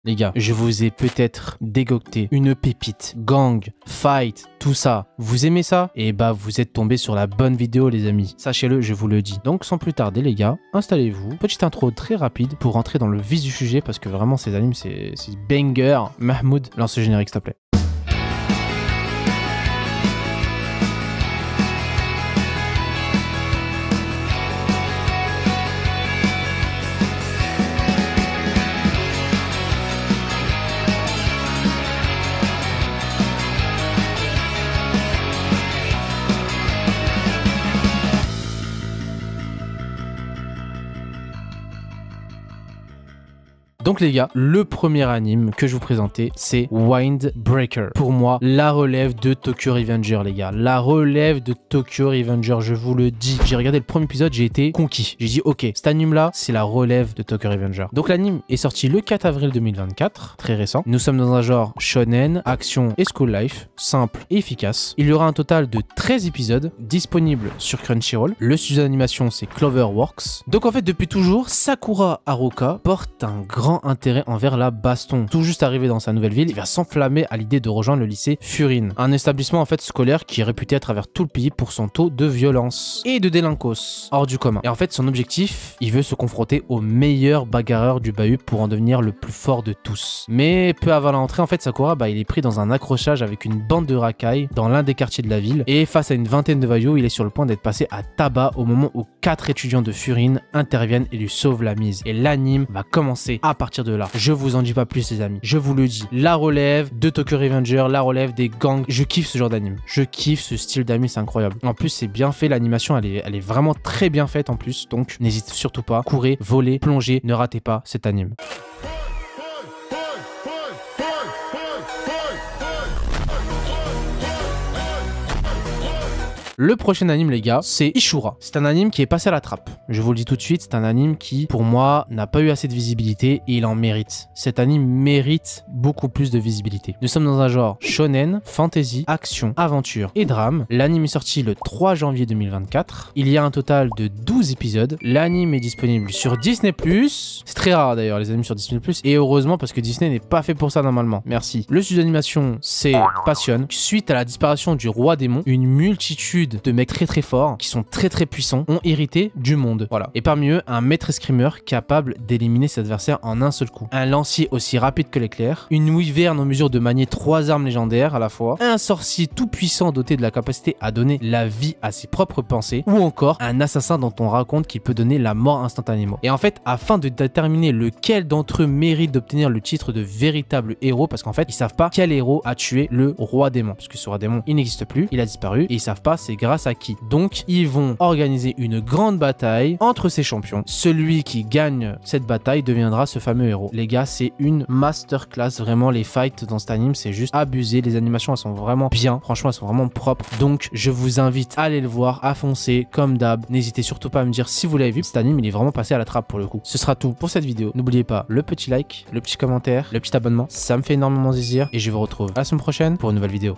Les gars, je vous ai peut-être dégoté une pépite, gang, fight, tout ça. Vous aimez ça? Et bah vous êtes tombé sur la bonne vidéo les amis. Sachez-le, je vous le dis. Donc sans plus tarder les gars, installez-vous. Petite intro très rapide pour rentrer dans le vif du sujet parce que vraiment ces animes c'est banger. Mahmoud, lance le générique s'il te plaît. Donc les gars, le premier anime que je vous présentais, c'est Windbreaker. Pour moi, la relève de Tokyo Revenger, les gars. La relève de Tokyo Revenger, je vous le dis. J'ai regardé le premier épisode, j'ai été conquis. J'ai dit, ok, cet anime-là, c'est la relève de Tokyo Revenger. Donc l'anime est sorti le 4 avril 2024, très récent. Nous sommes dans un genre shonen, action et school life, simple et efficace. Il y aura un total de 13 épisodes disponibles sur Crunchyroll. Le studio d'animation, c'est Cloverworks. Donc en fait, depuis toujours, Sakura Haruka porte un grand intérêt envers la baston. Tout juste arrivé dans sa nouvelle ville, il va s'enflammer à l'idée de rejoindre le lycée Furin, un établissement en fait scolaire qui est réputé à travers tout le pays pour son taux de violence et de délinquance hors du commun. Et en fait son objectif, il veut se confronter au meilleur bagarreur du bahut pour en devenir le plus fort de tous. Mais peu avant l'entrée en fait Sakura il est pris dans un accrochage avec une bande de racailles dans l'un des quartiers de la ville et face à une vingtaine de voyous, il est sur le point d'être passé à tabac au moment où 4 étudiants de Furin interviennent et lui sauvent la mise. Et l'anime va commencer à partir de là. Je vous en dis pas plus les amis, je vous le dis, la relève de Tokyo Revenger, la relève des gangs, je kiffe ce genre d'anime, je kiffe ce style d'anime, c'est incroyable. En plus c'est bien fait, l'animation elle est vraiment très bien faite en plus, donc n'hésitez surtout pas, courez, volez, plongez, ne ratez pas cet anime. Le prochain anime les gars, c'est Ishura. C'est un anime qui est passé à la trappe. Je vous le dis tout de suite, c'est un anime qui, pour moi, n'a pas eu assez de visibilité et il en mérite. Cet anime mérite beaucoup plus de visibilité. Nous sommes dans un genre shonen, fantasy, action, aventure et drame. L'anime est sorti le 3 janvier 2024. Il y a un total de 12 épisodes. L'anime est disponible sur Disney+. C'est très rare d'ailleurs les animes sur Disney+. Et heureusement parce que Disney n'est pas fait pour ça normalement. Merci. Le studio d'animation, c'est Passion. Suite à la disparition du roi démon, une multitude de mecs très forts qui sont très puissants ont hérité du monde. Voilà. Et parmi eux, un maître escrimeur capable d'éliminer ses adversaires en un seul coup. Un lancier aussi rapide que l'éclair. Une wyvern en mesure de manier 3 armes légendaires à la fois. Un sorcier tout puissant doté de la capacité à donner la vie à ses propres pensées. Ou encore un assassin dont on raconte qu'il peut donner la mort instantanément. Et en fait, afin de déterminer lequel d'entre eux mérite d'obtenir le titre de véritable héros, parce qu'en fait, ils savent pas quel héros a tué le roi démon. Parce que ce roi démon, il n'existe plus, il a disparu, et ils savent pas c'est grâce à qui. Donc ils vont organiser une grande bataille entre ces champions. Celui qui gagne cette bataille deviendra ce fameux héros. Les gars, c'est une masterclass, vraiment les fights dans cet anime, c'est juste abusé. Les animations elles sont vraiment bien, franchement elles sont vraiment propres. Donc je vous invite à aller le voir, à foncer comme d'hab. N'hésitez surtout pas à me dire si vous l'avez vu. Cet anime il est vraiment passé à la trappe pour le coup. Ce sera tout pour cette vidéo. N'oubliez pas le petit like, le petit commentaire, le petit abonnement, ça me fait énormément plaisir et je vous retrouve la semaine prochaine pour une nouvelle vidéo.